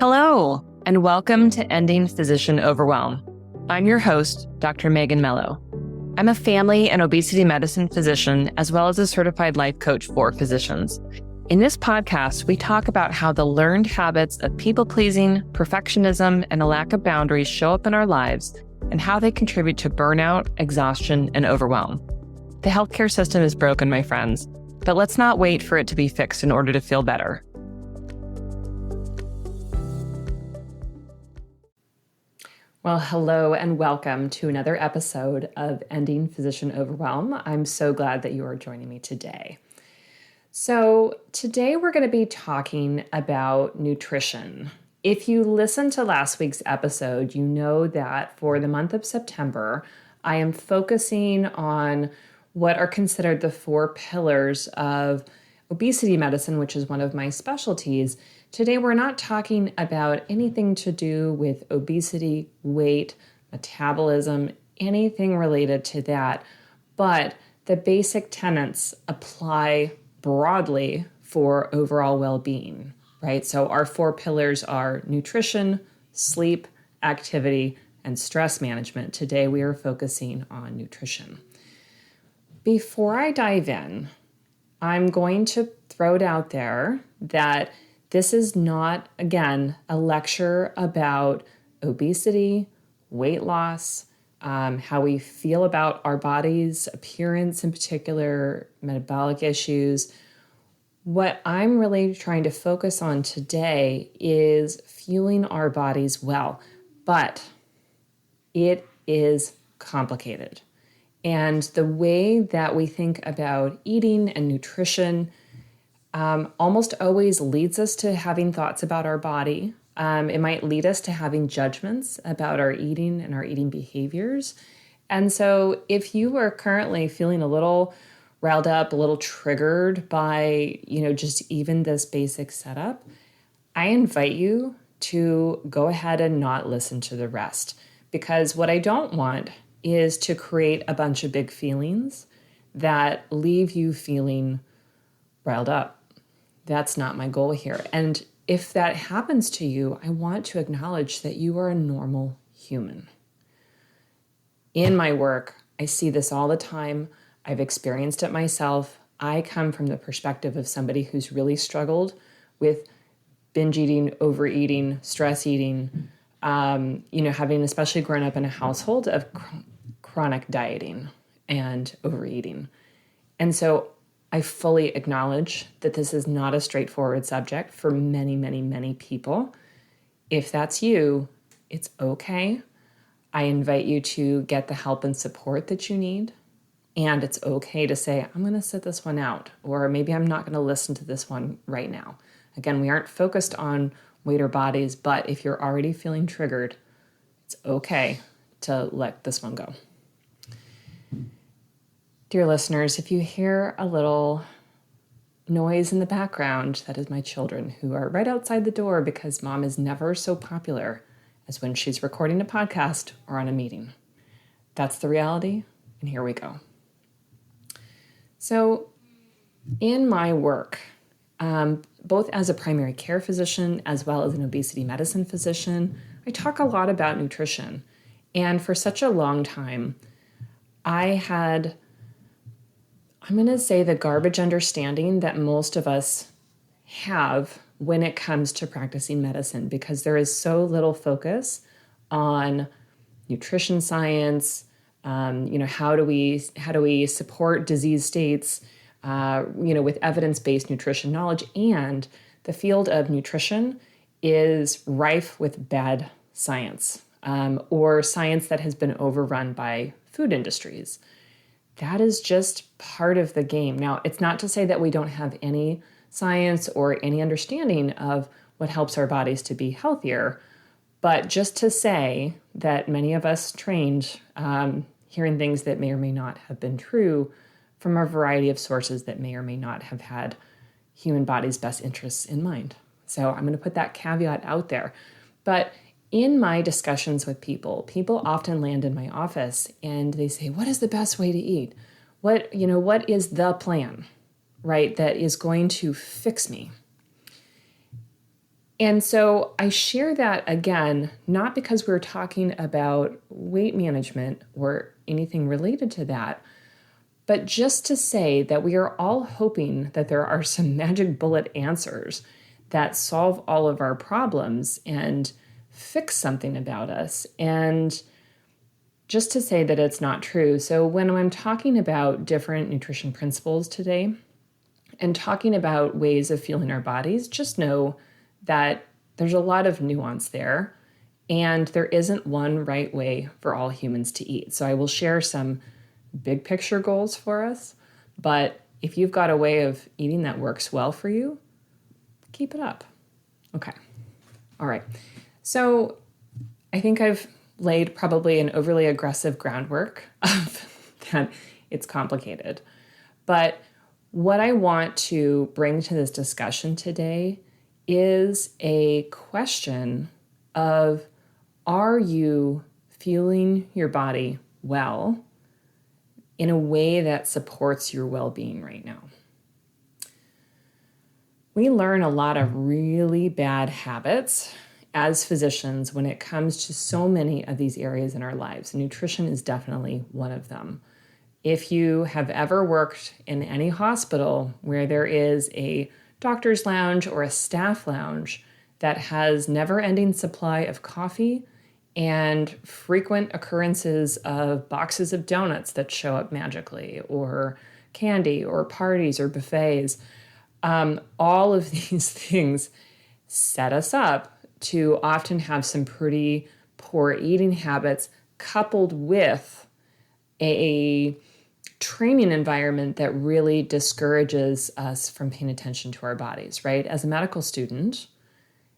Hello, and welcome to Ending Physician Overwhelm. I'm your host, Dr. Megan Mello. I'm a family and obesity medicine physician, as well as a certified life coach for physicians. In this podcast, we talk about how the learned habits of people-pleasing, perfectionism, and a lack of boundaries show up in our lives and how they contribute to burnout, exhaustion, and overwhelm. The healthcare system is broken, my friends, but let's not wait for it to be fixed in order to feel better. Well, hello and welcome to another episode of Ending Physician Overwhelm. I'm so glad that you are joining me today. So today we're going to be talking about nutrition. If you listened to last week's episode, you know that for the month of September, I am focusing on what are considered the 4 pillars of obesity medicine, which is one of my specialties. Today, we're not talking about anything to do with obesity, weight, metabolism, anything related to that, but the basic tenets apply broadly for overall well-being, right? So our 4 pillars are nutrition, sleep, activity, and stress management. Today, we are focusing on nutrition. Before I dive in, I'm going to throw it out there that this is not, again, a lecture about obesity, weight loss, how we feel about our body's appearance in particular, metabolic issues. What I'm really trying to focus on today is fueling our bodies well, but it is complicated. And the way that we think about eating and nutrition almost always leads us to having thoughts about our body. It might lead us to having judgments about our eating and our eating behaviors. And so if you are currently feeling a little riled up, a little triggered by, just even this basic setup, I invite you to go ahead and not listen to the rest. Because what I don't want is to create a bunch of big feelings that leave you feeling riled up. That's not my goal here. And if that happens to you, I want to acknowledge that you are a normal human. In my work, I see this all the time. I've experienced it myself. I come from the perspective of somebody who's really struggled with binge eating, overeating, stress eating, having especially grown up in a household of chronic dieting and overeating. And so I fully acknowledge that this is not a straightforward subject for many, many, many people. If that's you, it's okay. I invite you to get the help and support that you need. And it's okay to say, I'm going to sit this one out, or maybe I'm not going to listen to this one right now. Again, we aren't focused on weight or bodies, but if you're already feeling triggered, it's okay to let this one go. Dear listeners, if you hear a little noise in the background, that is my children who are right outside the door because mom is never so popular as when she's recording a podcast or on a meeting. That's the reality, and here we go. So in my work, both as a primary care physician as well as an obesity medicine physician, I talk a lot about nutrition. And for such a long time, I had, I'm going to say, the garbage understanding that most of us have when it comes to practicing medicine, because there is so little focus on nutrition science. How do we support disease states, with evidence-based nutrition knowledge. And the field of nutrition is rife with bad science, or science that has been overrun by food industries. That is just part of the game. Now, it's not to say that we don't have any science or any understanding of what helps our bodies to be healthier, but just to say that many of us trained hearing things that may or may not have been true from a variety of sources that may or may not have had human body's best interests in mind. So I'm going to put that caveat out there. But in my discussions with people often land in my office and they say, what is the best way to eat? What is the plan, right, that is going to fix me? And so I share that again, not because we're talking about weight management or anything related to that, but just to say that we are all hoping that there are some magic bullet answers that solve all of our problems and fix something about us. And just to say that it's not true. So when I'm talking about different nutrition principles today and talking about ways of fueling our bodies, just know that there's a lot of nuance there, and there isn't one right way for all humans to eat. So I will share some big picture goals for us, but if you've got a way of eating that works well for you, keep it up. Okay. All right. So I think I've laid probably an overly aggressive groundwork of that it's complicated. But what I want to bring to this discussion today is a question of, are you fueling your body well in a way that supports your well-being right now? We learn a lot of really bad habits as physicians when it comes to so many of these areas in our lives. Nutrition is definitely one of them. If you have ever worked in any hospital where there is a doctor's lounge or a staff lounge that has never-ending supply of coffee and frequent occurrences of boxes of donuts that show up magically, or candy, or parties, or buffets, all of these things set us up to often have some pretty poor eating habits coupled with a training environment that really discourages us from paying attention to our bodies, right? As a medical student,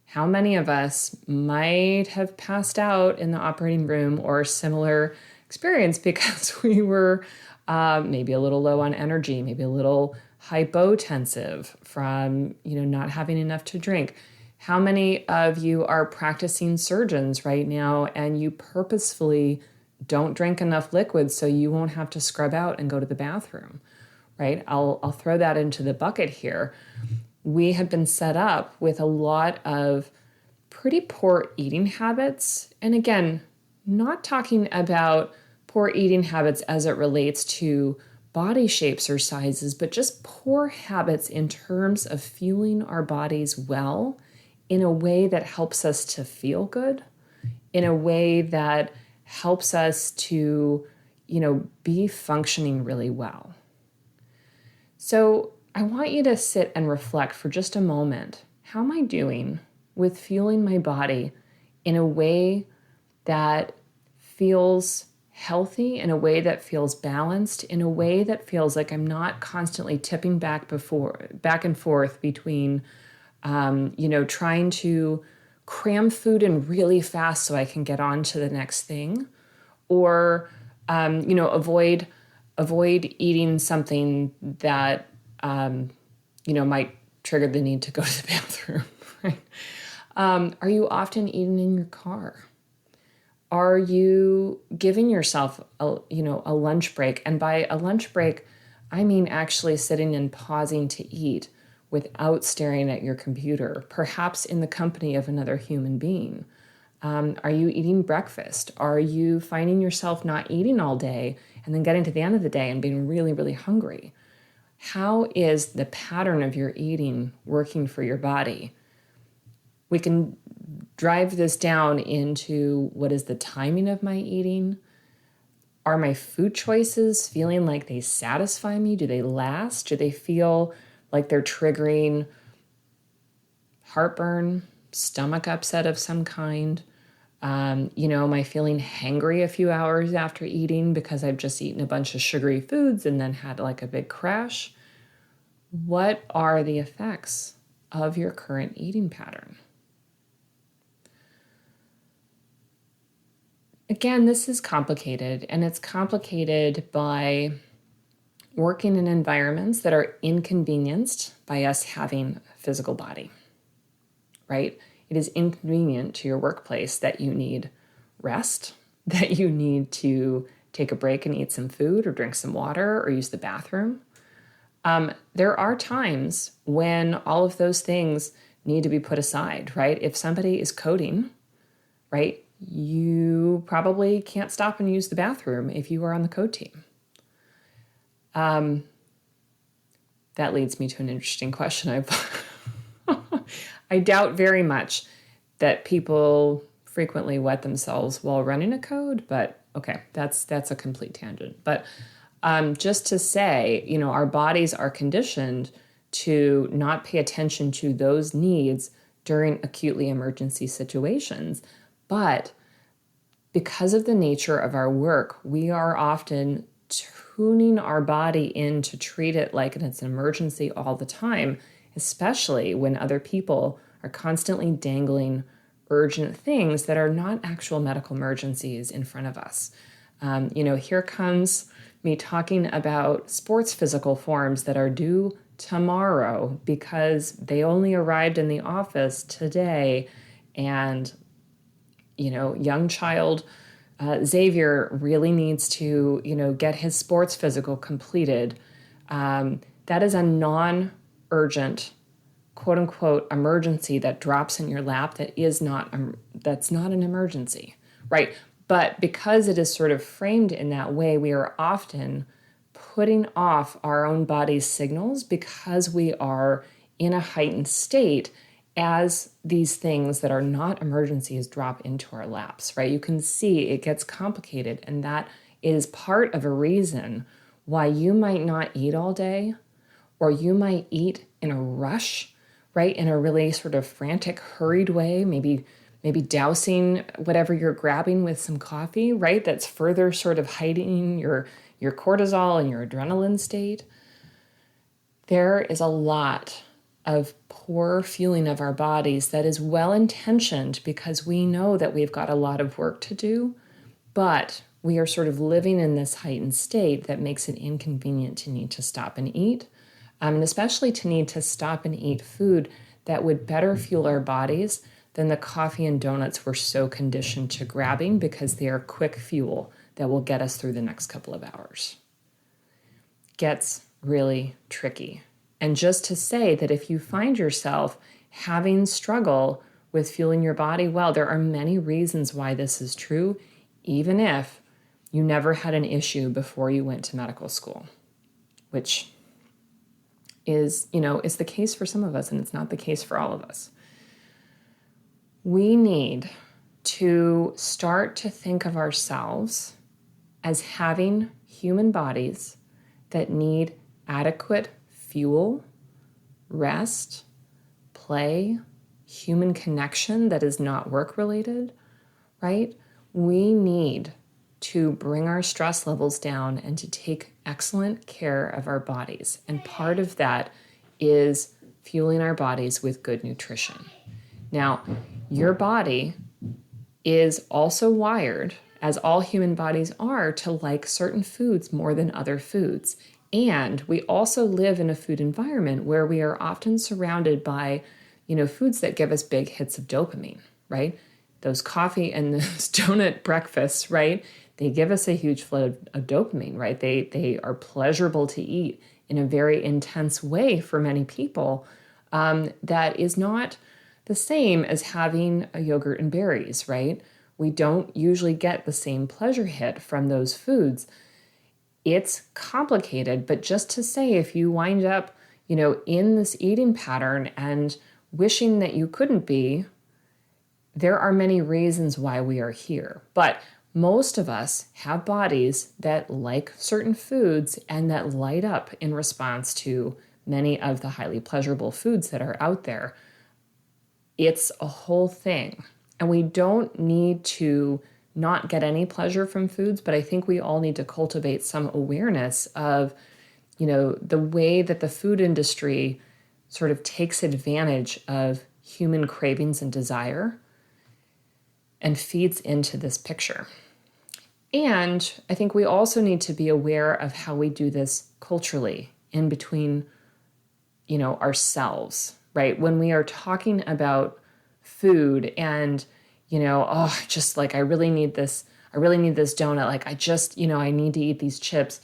how many of us might have passed out in the operating room or similar experience because we were maybe a little low on energy, maybe a little hypotensive from not having enough to drink? How many of you are practicing surgeons right now and you purposefully don't drink enough liquids so you won't have to scrub out and go to the bathroom, right? I'll throw that into the bucket here. We have been set up with a lot of pretty poor eating habits. And again, not talking about poor eating habits as it relates to body shapes or sizes, but just poor habits in terms of fueling our bodies well in a way that helps us to feel good, in a way that helps us to, be functioning really well. So I want you to sit and reflect for just a moment. How am I doing with fueling my body in a way that feels healthy, in a way that feels balanced, in a way that feels like I'm not constantly tipping back and forth between, trying to cram food in really fast so I can get on to the next thing, or, avoid eating something that, might trigger the need to go to the bathroom, right? Are you often eating in your car? Are you giving yourself a lunch break? And by a lunch break, I mean actually sitting and pausing to eat without staring at your computer, perhaps in the company of another human being. Are you eating breakfast? Are you finding yourself not eating all day and then getting to the end of the day and being really, really hungry? How is the pattern of your eating working for your body? We can drive this down into, what is the timing of my eating? Are my food choices feeling like they satisfy me? Do they last? Do they feel like they're triggering heartburn, stomach upset of some kind? Am I feeling hangry a few hours after eating because I've just eaten a bunch of sugary foods and then had like a big crash? What are the effects of your current eating pattern? Again, this is complicated, and it's complicated by working in environments that are inconvenienced by us having a physical body, right? It is inconvenient to your workplace that you need rest, that you need to take a break and eat some food or drink some water or use the bathroom. There are times when all of those things need to be put aside, right? If somebody is coding, right, you probably can't stop and use the bathroom if you are on the code team. That leads me to an interesting question. I doubt very much that people frequently wet themselves while running a code, but okay, that's a complete tangent. But just to say, our bodies are conditioned to not pay attention to those needs during acutely emergency situations. But because of the nature of our work, we are often tuning our body in to treat it like it's an emergency all the time, especially when other people are constantly dangling urgent things that are not actual medical emergencies in front of us. Here comes me talking about sports physical forms that are due tomorrow because they only arrived in the office today, and young child Xavier really needs to, get his sports physical completed. That is a non-urgent, quote unquote, emergency that drops in your lap that's not an emergency, right? But because it is sort of framed in that way, we are often putting off our own body's signals because we are in a heightened state as these things that are not emergencies drop into our laps, right? You can see it gets complicated, and that is part of a reason why you might not eat all day, or you might eat in a rush, right? In a really sort of frantic, hurried way, maybe dousing whatever you're grabbing with some coffee, right? That's further sort of heightening your cortisol and your adrenaline state. There is a lot of poor fueling of our bodies that is well-intentioned because we know that we've got a lot of work to do, but we are sort of living in this heightened state that makes it inconvenient to need to stop and eat, and especially to need to stop and eat food that would better fuel our bodies than the coffee and donuts we're so conditioned to grabbing because they are quick fuel that will get us through the next couple of hours. Gets really tricky. And just to say that if you find yourself having struggle with fueling your body well, there are many reasons why this is true, even if you never had an issue before you went to medical school, which is the case for some of us, and it's not the case for all of us. We need to start to think of ourselves as having human bodies that need adequate fuel, rest, play, human connection that is not work-related, right? We need to bring our stress levels down and to take excellent care of our bodies. And part of that is fueling our bodies with good nutrition. Now, your body is also wired, as all human bodies are, to like certain foods more than other foods. And we also live in a food environment where we are often surrounded by, foods that give us big hits of dopamine, right? Those coffee and those donut breakfasts, right? They give us a huge flood of dopamine, right? They are pleasurable to eat in a very intense way for many people. That is not the same as having a yogurt and berries, right? We don't usually get the same pleasure hit from those foods. It's complicated, but just to say, if you wind up, in this eating pattern and wishing that you couldn't be, there are many reasons why we are here. But most of us have bodies that like certain foods and that light up in response to many of the highly pleasurable foods that are out there. It's a whole thing. And we don't need to not get any pleasure from foods, but I think we all need to cultivate some awareness of, the way that the food industry sort of takes advantage of human cravings and desire and feeds into this picture. And I think we also need to be aware of how we do this culturally in between, ourselves, right? When we are talking about food and, just like, I really need this donut. Like, I need to eat these chips.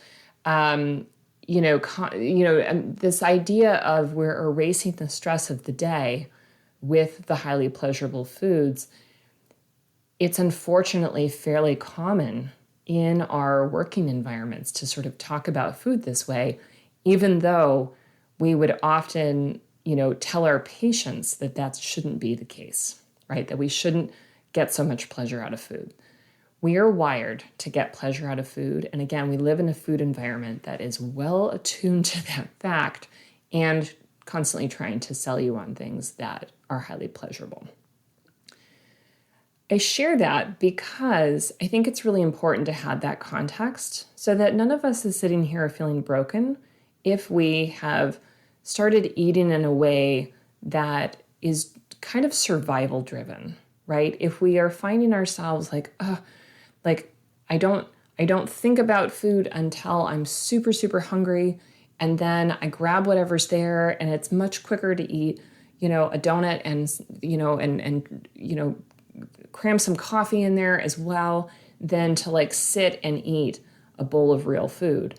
This idea of we're erasing the stress of the day with the highly pleasurable foods, it's unfortunately fairly common in our working environments to sort of talk about food this way, even though we would often, tell our patients that that shouldn't be the case, right? That we shouldn't get so much pleasure out of food. We are wired to get pleasure out of food. And again, we live in a food environment that is well attuned to that fact and constantly trying to sell you on things that are highly pleasurable. I share that because I think it's really important to have that context so that none of us is sitting here feeling broken if we have started eating in a way that is kind of survival driven, right? If we are finding ourselves like I don't think about food until I'm super, super hungry, and then I grab whatever's there, and it's much quicker to eat, a donut and cram some coffee in there as well than to sit and eat a bowl of real food.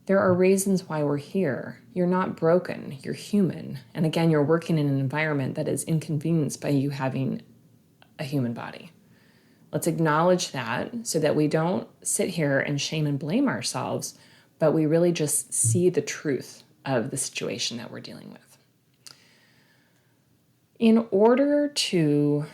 There are reasons why we're here. You're not broken, you're human. And again, you're working in an environment that is inconvenienced by you having a human body. Let's acknowledge that so that we don't sit here and shame and blame ourselves, but we really just see the truth of the situation that we're dealing with. In order to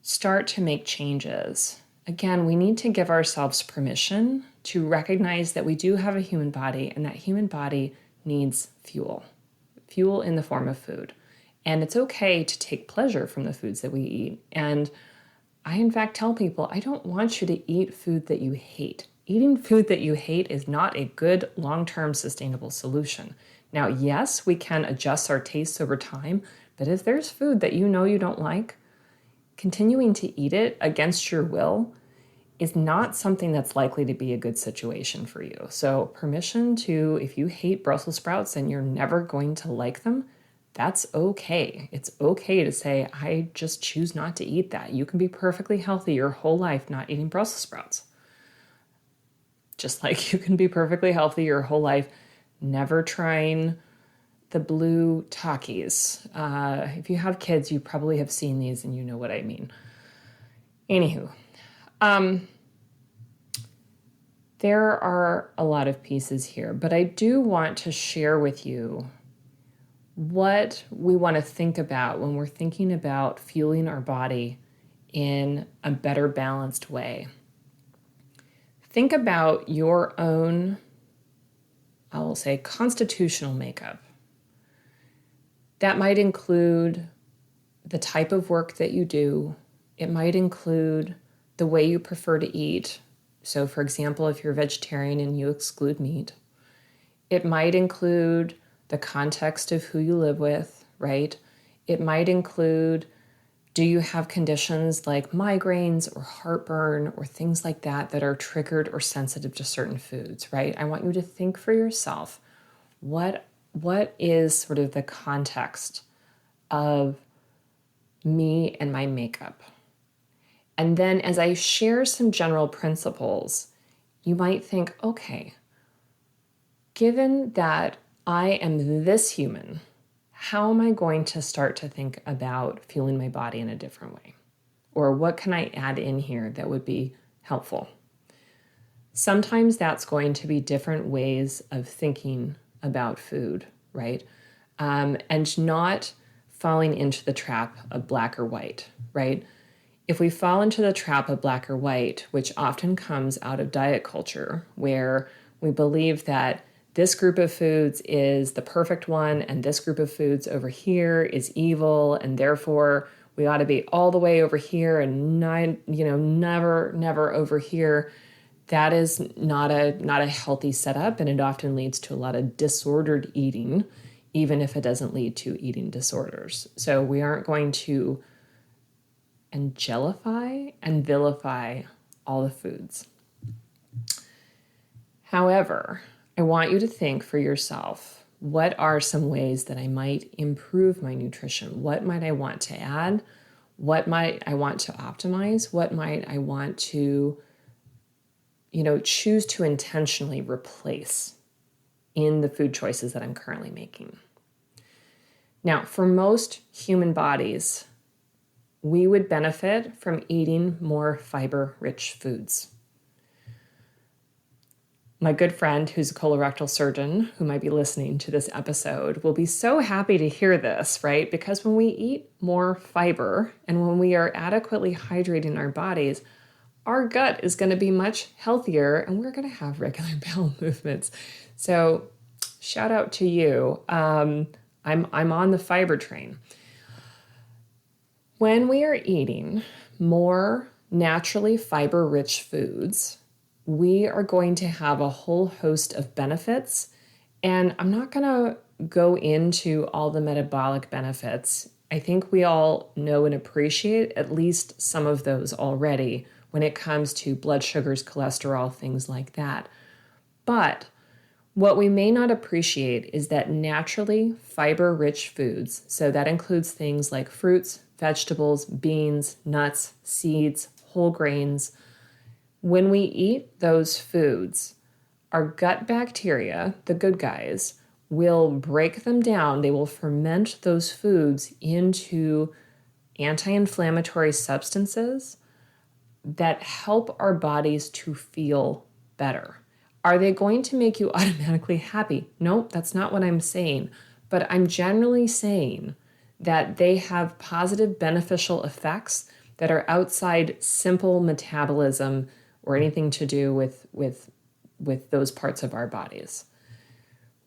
start to make changes, again, we need to give ourselves permission to recognize that we do have a human body and that human body needs fuel in the form of food. And it's okay to take pleasure from the foods that we eat. And I, in fact, tell people, I don't want you to eat food that you hate. Eating food that you hate is not a good long-term sustainable solution. Now, yes, we can adjust our tastes over time, but if there's food that you don't like, continuing to eat it against your will is not something that's likely to be a good situation for you. So permission to, if you hate Brussels sprouts and you're never going to like them, that's okay. It's okay to say, I just choose not to eat that. You can be perfectly healthy your whole life not eating Brussels sprouts. Just like you can be perfectly healthy your whole life never trying the blue Takis. If you have kids, you probably have seen these and you know what I mean. Anywho, there are a lot of pieces here, but I do want to share with you what we want to think about when we're thinking about fueling our body in a better balanced way. Think about your own, I will say, constitutional makeup. That might include the type of work that you do. It might include the way you prefer to eat. So, for example, if you're a vegetarian and you exclude meat, it might include the context of who you live with, right? It might include, do you have conditions like migraines or heartburn or things like that that are triggered or sensitive to certain foods, right? I want you to think for yourself, what is sort of the context of me and my makeup? And then as I share some general principles, you might think, okay, given that I am this human, how am I going to start to think about fueling my body in a different way? Or what can I add in here that would be helpful? Sometimes that's going to be different ways of thinking about food, right? And not falling into the trap of black or white, right? If we fall into the trap of black or white, which often comes out of diet culture, where we believe that this group of foods is the perfect one and this group of foods over here is evil, and therefore we ought to be all the way over here and never over here. That is not a healthy setup, and it often leads to a lot of disordered eating, even if it doesn't lead to eating disorders. So we aren't going to angelify and vilify all the foods. However, I want you to think for yourself, what are some ways that I might improve my nutrition? What might I want to add? What might I want to optimize? What might I want to choose to intentionally replace in the food choices that I'm currently making? Now, for most human bodies, we would benefit from eating more fiber-rich foods. My good friend, who's a colorectal surgeon, who might be listening to this episode, will be so happy to hear this, right? Because when we eat more fiber and when we are adequately hydrating our bodies, our gut is going to be much healthier and we're going to have regular bowel movements. So shout out to you. I'm on the fiber train. When we are eating more naturally fiber-rich foods, we are going to have a whole host of benefits. And I'm not going to go into all the metabolic benefits. I think we all know and appreciate at least some of those already when it comes to blood sugars, cholesterol, things like that. But what we may not appreciate is that naturally fiber-rich foods, so that includes things like fruits, vegetables, beans, nuts, seeds, whole grains. When we eat those foods, our gut bacteria, the good guys, will break them down. They will ferment those foods into anti-inflammatory substances that help our bodies to feel better. Are they going to make you automatically happy? No, that's not what I'm saying. But I'm generally saying that they have positive beneficial effects that are outside simple metabolism or anything to do with those parts of our bodies.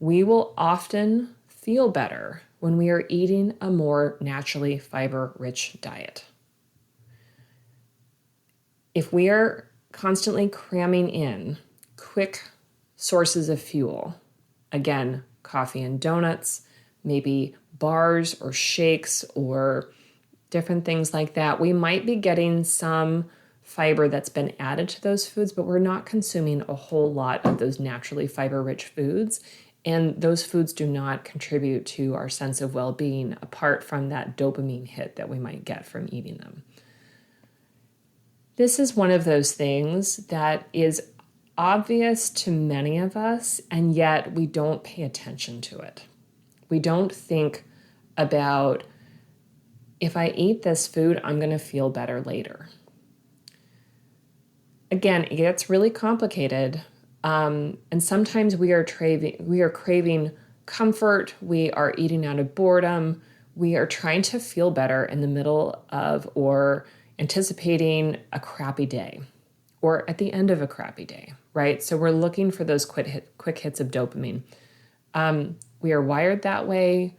We will often feel better when we are eating a more naturally fiber-rich diet. If we are constantly cramming in quick sources of fuel, again, coffee and donuts, maybe bars or shakes or different things like that, we might be getting some fiber that's been added to those foods, but we're not consuming a whole lot of those naturally fiber-rich foods. And those foods do not contribute to our sense of well-being apart from that dopamine hit that we might get from eating them. This is one of those things that is obvious to many of us, and yet we don't pay attention to it. We don't think about, if I eat this food, I'm going to feel better later. Again, it gets really complicated, and sometimes we are craving comfort, we are eating out of boredom, we are trying to feel better in the middle of or anticipating a crappy day or at the end of a crappy day, right? So we're looking for those quick hits of dopamine. We are wired that way.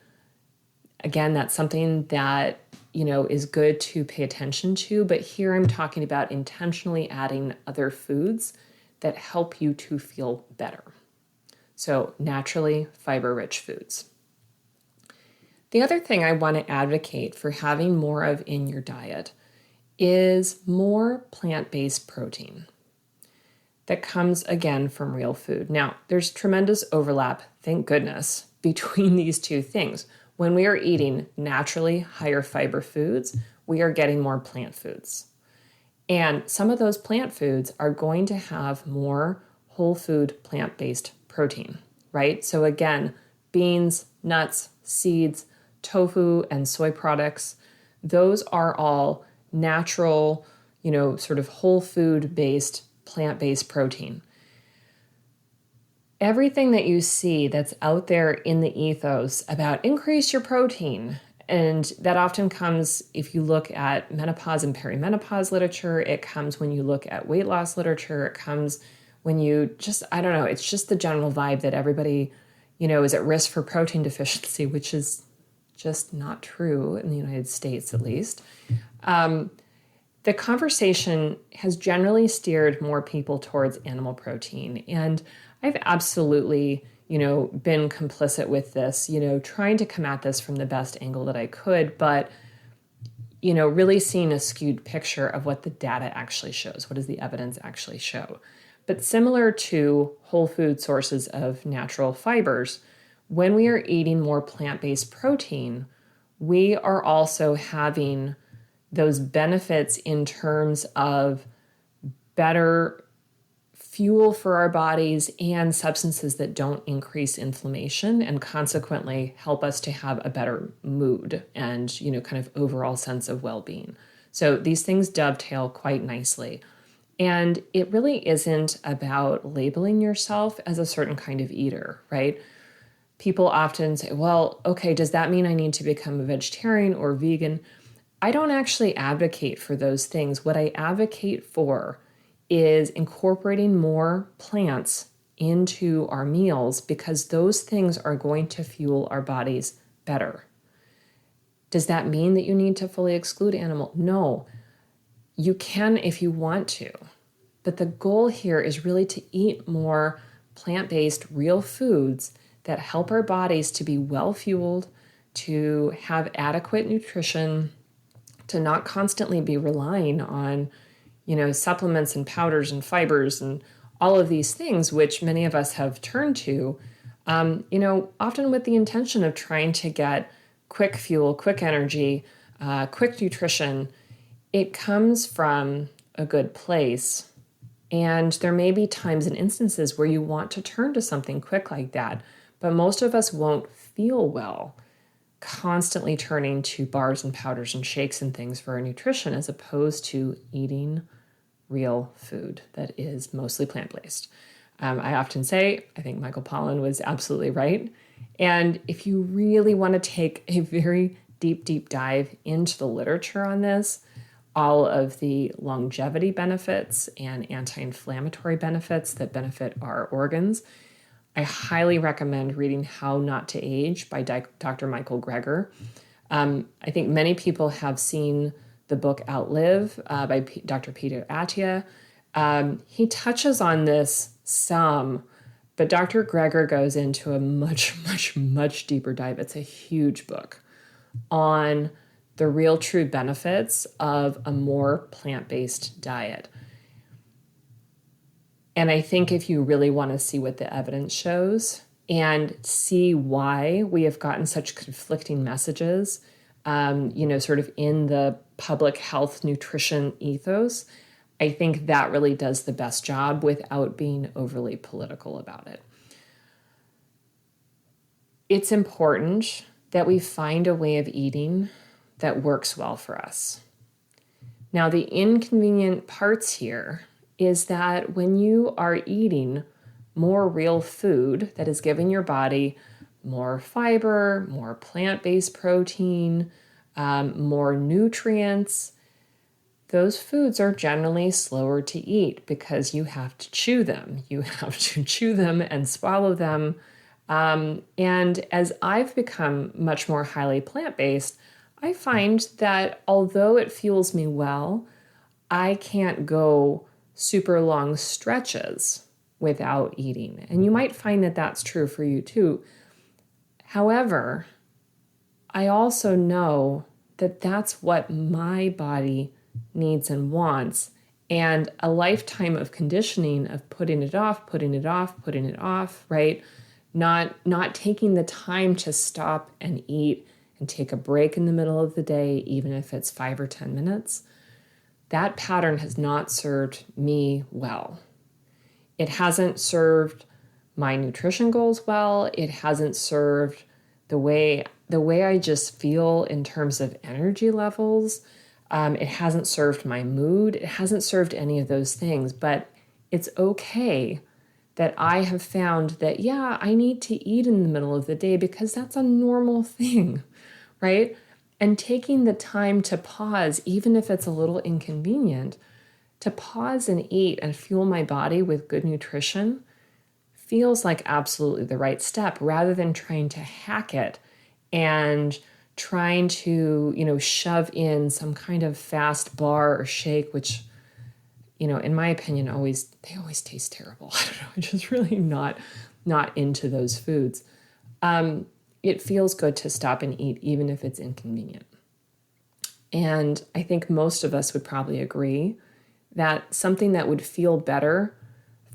Again, that's something that, is good to pay attention to, but here I'm talking about intentionally adding other foods that help you to feel better. So naturally fiber-rich foods. The other thing I want to advocate for having more of in your diet is more plant-based protein that comes, again, from real food. Now, there's tremendous overlap, thank goodness, between these two things. When we are eating naturally higher fiber foods, we are getting more plant foods. And some of those plant foods are going to have more whole food plant-based protein, right? So again, beans, nuts, seeds, tofu, and soy products, those are all natural, sort of whole food-based, plant-based protein. Everything that you see that's out there in the ethos about increase your protein, and that often comes if you look at menopause and perimenopause literature, it comes when you look at weight loss literature, it comes when you it's just the general vibe that everybody, is at risk for protein deficiency, which is just not true in the United States, at least. The conversation has generally steered more people towards animal protein. And I've absolutely, been complicit with this, trying to come at this from the best angle that I could, but, really seeing a skewed picture of what the data actually shows. What does the evidence actually show? But similar to whole food sources of natural fibers, when we are eating more plant-based protein, we are also having those benefits in terms of better fuel for our bodies and substances that don't increase inflammation and consequently help us to have a better mood and, kind of overall sense of well-being. So these things dovetail quite nicely. And it really isn't about labeling yourself as a certain kind of eater, right? People often say, well, okay, does that mean I need to become a vegetarian or vegan? I don't actually advocate for those things. What I advocate for is incorporating more plants into our meals because those things are going to fuel our bodies better. Does that mean that you need to fully exclude animal? No. You can if you want to, but the goal here is really to eat more plant-based, real foods that help our bodies to be well-fueled, to have adequate nutrition, to not constantly be relying on, supplements and powders and fibers and all of these things, which many of us have turned to, often with the intention of trying to get quick fuel, quick energy, quick nutrition. It comes from a good place. And there may be times and instances where you want to turn to something quick like that, but most of us won't feel well constantly turning to bars and powders and shakes and things for our nutrition as opposed to eating real food that is mostly plant-based. I often say, I think Michael Pollan was absolutely right. And if you really want to take a very deep dive into the literature on this, all of the longevity benefits and anti-inflammatory benefits that benefit our organs, I highly recommend reading How Not to Age by Dr. Michael Greger. I think many people have seen the book Outlive by Dr. Peter Attia. He touches on this some, but Dr. Greger goes into a much deeper dive. It's a huge book on the real true benefits of a more plant-based diet. And I think if you really want to see what the evidence shows and see why we have gotten such conflicting messages, sort of in the public health nutrition ethos, I think that really does the best job without being overly political about it. It's important that we find a way of eating that works well for us. Now, the inconvenient parts here is that when you are eating more real food that is giving your body more fiber, more plant-based protein, more nutrients, those foods are generally slower to eat because you have to chew them. You have to chew them and swallow them. And as I've become much more highly plant-based, I find that although it fuels me well, I can't go super long stretches without eating. And you might find that that's true for you too. However, I also know that that's what my body needs and wants. And a lifetime of conditioning of putting it off, right? Not taking the time to stop and eat and take a break in the middle of the day, even if it's 5 or 10 minutes. That pattern has not served me well. It hasn't served my nutrition goals well. It hasn't served the way I just feel in terms of energy levels. It hasn't served my mood. It hasn't served any of those things, but it's okay that I have found that, yeah, I need to eat in the middle of the day because that's a normal thing, right? And taking the time to pause, even if it's a little inconvenient, to pause and eat and fuel my body with good nutrition feels like absolutely the right step rather than trying to hack it and trying to, shove in some kind of fast bar or shake, which, in my opinion, they always taste terrible. I don't know. I'm just really not into those foods. It feels good to stop and eat, even if it's inconvenient. And I think most of us would probably agree that something that would feel better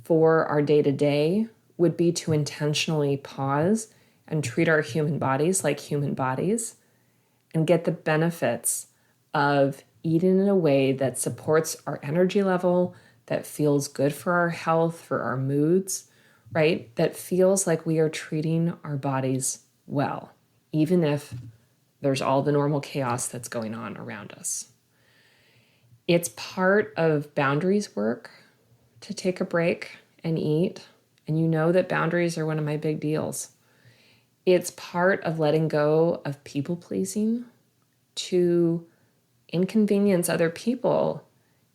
for our day-to-day would be to intentionally pause and treat our human bodies like human bodies and get the benefits of eating in a way that supports our energy level, that feels good for our health, for our moods, right? That feels like we are treating our bodies well, even if there's all the normal chaos that's going on around us. It's part of boundaries work to take a break and eat. And you know that boundaries are one of my big deals. It's part of letting go of people pleasing to inconvenience other people,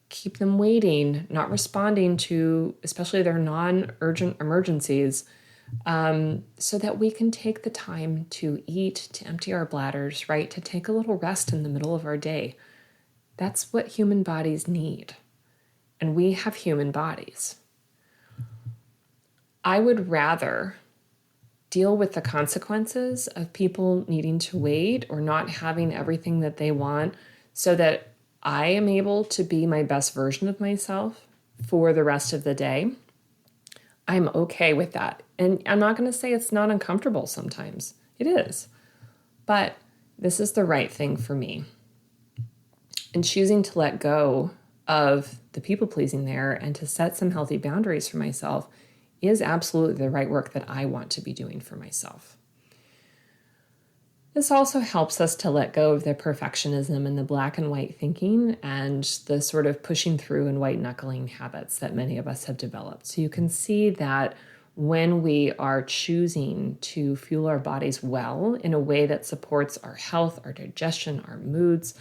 keep them waiting, not responding to especially their non-urgent emergencies, so that we can take the time to eat, to empty our bladders, right? To take a little rest in the middle of our day. That's what human bodies need. And we have human bodies. I would rather deal with the consequences of people needing to wait or not having everything that they want so that I am able to be my best version of myself for the rest of the day. I'm okay with that. And I'm not going to say it's not uncomfortable sometimes. It is. But this is the right thing for me. And choosing to let go of the people pleasing there and to set some healthy boundaries for myself is absolutely the right work that I want to be doing for myself. This also helps us to let go of the perfectionism and the black and white thinking and the sort of pushing through and white knuckling habits that many of us have developed. So you can see that when we are choosing to fuel our bodies well in a way that supports our health, our digestion, our moods,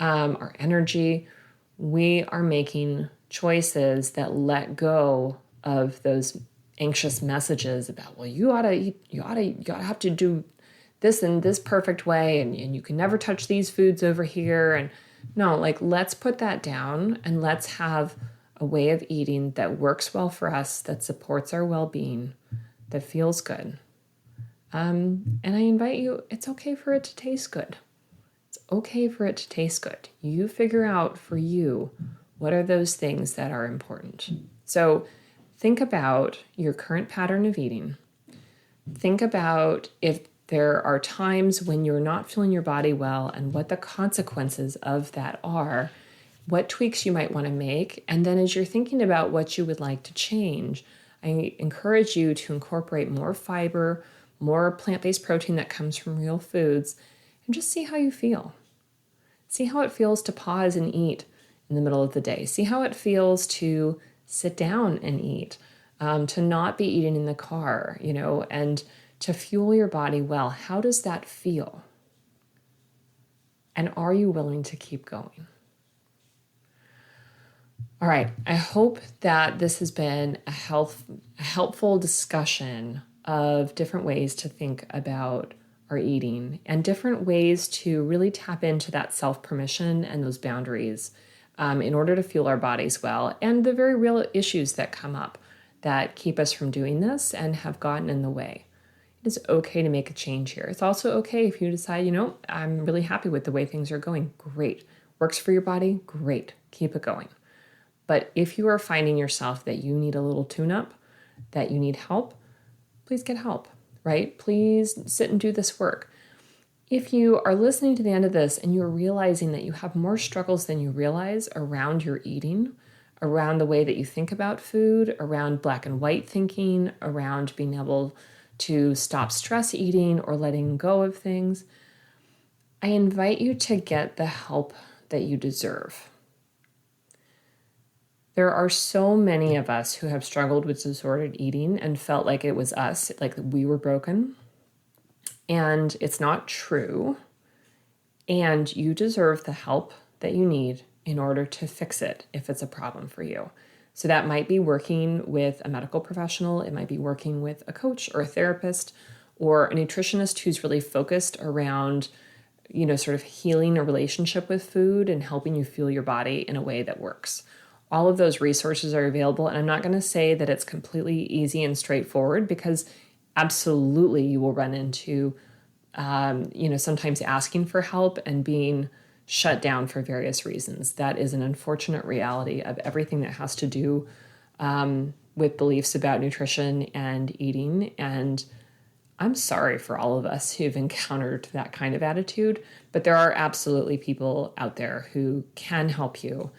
our energy, we are making choices that let go of those anxious messages about, well, you ought to have to do this in this perfect way, and you can never touch these foods over here. And no, like, let's put that down and let's have a way of eating that works well for us, that supports our well-being, that feels good. And I invite you, it's okay for it to taste good. It's okay for it to taste good. You figure out for you, what are those things that are important? So think about your current pattern of eating. Think about if there are times when you're not feeling your body well and what the consequences of that are, what tweaks you might want to make. And then as you're thinking about what you would like to change, I encourage you to incorporate more fiber, more plant-based protein that comes from real foods, and just see how you feel. See how it feels to pause and eat in the middle of the day. See how it feels to sit down and eat, to not be eating in the car, and to fuel your body well. How does that feel? And are you willing to keep going? All right, I hope that this has been a helpful discussion of different ways to think about our eating and different ways to really tap into that self-permission and those boundaries in order to fuel our bodies well, and the very real issues that come up that keep us from doing this and have gotten in the way. It is okay to make a change here. It's also okay if you decide, I'm really happy with the way things are going. Great. Works for your body? Great. Keep it going. But if you are finding yourself that you need a little tune-up, that you need help, please get help, right? Please sit and do this work. If you are listening to the end of this and you're realizing that you have more struggles than you realize around your eating, around the way that you think about food, around black and white thinking, around being able to stop stress eating or letting go of things, I invite you to get the help that you deserve. There are so many of us who have struggled with disordered eating and felt like it was us, like we were broken. And it's not true. And you deserve the help that you need in order to fix it if it's a problem for you. So that might be working with a medical professional. It might be working with a coach or a therapist or a nutritionist who's really focused around, sort of healing a relationship with food and helping you fuel your body in a way that works. All of those resources are available. And I'm not going to say that it's completely easy and straightforward, because absolutely you will run into, sometimes asking for help and being shut down for various reasons. That is an unfortunate reality of everything that has to do with beliefs about nutrition and eating. And I'm sorry for all of us who've encountered that kind of attitude, but there are absolutely people out there who can help you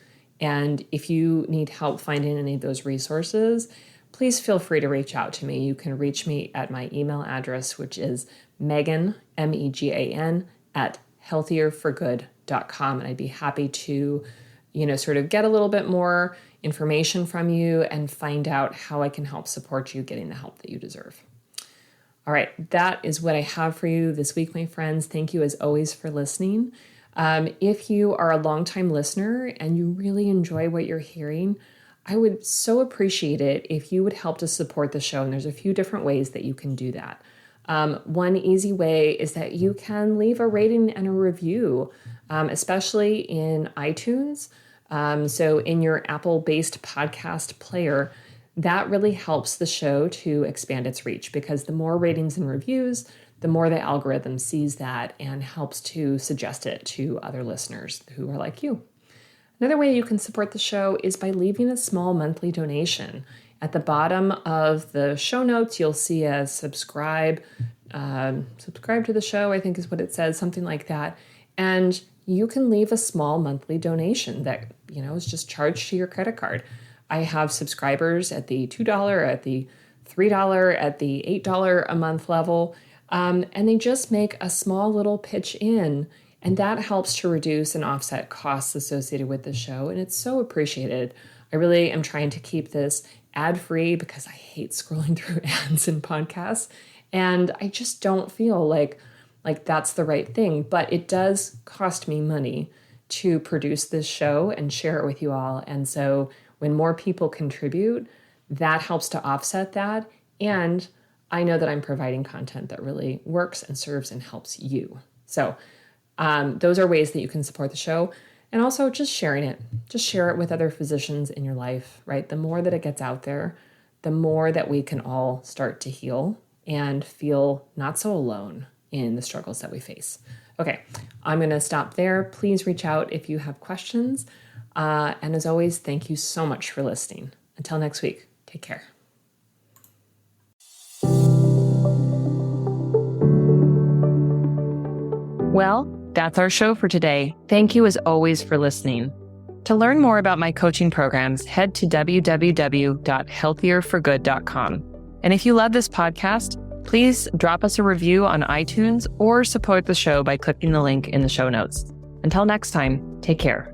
And if you need help finding any of those resources, please feel free to reach out to me. You can reach me at my email address, which is Megan, Megan, at healthierforgood.com. And I'd be happy to, sort of get a little bit more information from you and find out how I can help support you getting the help that you deserve. All right, that is what I have for you this week, my friends. Thank you as always for listening. If you are a longtime listener and you really enjoy what you're hearing, I would so appreciate it if you would help to support the show. And there's a few different ways that you can do that. One easy way is that you can leave a rating and a review, especially in iTunes. So in your Apple-based podcast player, that really helps the show to expand its reach, because the more ratings and reviews, the more the algorithm sees that and helps to suggest it to other listeners who are like you. Another way you can support the show is by leaving a small monthly donation. At the bottom of the show notes, you'll see a subscribe to the show, I think is what it says, something like that. And you can leave a small monthly donation that, is just charged to your credit card. I have subscribers at the $2, at the $3, at the $8 a month level, and they just make a small little pitch in. And that helps to reduce and offset costs associated with the show. And it's so appreciated. I really am trying to keep this ad-free because I hate scrolling through ads in podcasts. And I just don't feel like that's the right thing. But it does cost me money to produce this show and share it with you all. And so when more people contribute, that helps to offset that. And I know that I'm providing content that really works and serves and helps you. So those are ways that you can support the show. And also just sharing it. Just share it with other physicians in your life, right? The more that it gets out there, the more that we can all start to heal and feel not so alone in the struggles that we face. Okay, I'm going to stop there. Please reach out if you have questions. And as always, thank you so much for listening. Until next week, take care. Well, that's our show for today. Thank you as always for listening. To learn more about my coaching programs, head to www.healthierforgood.com. And if you love this podcast, please drop us a review on iTunes or support the show by clicking the link in the show notes. Until next time, take care.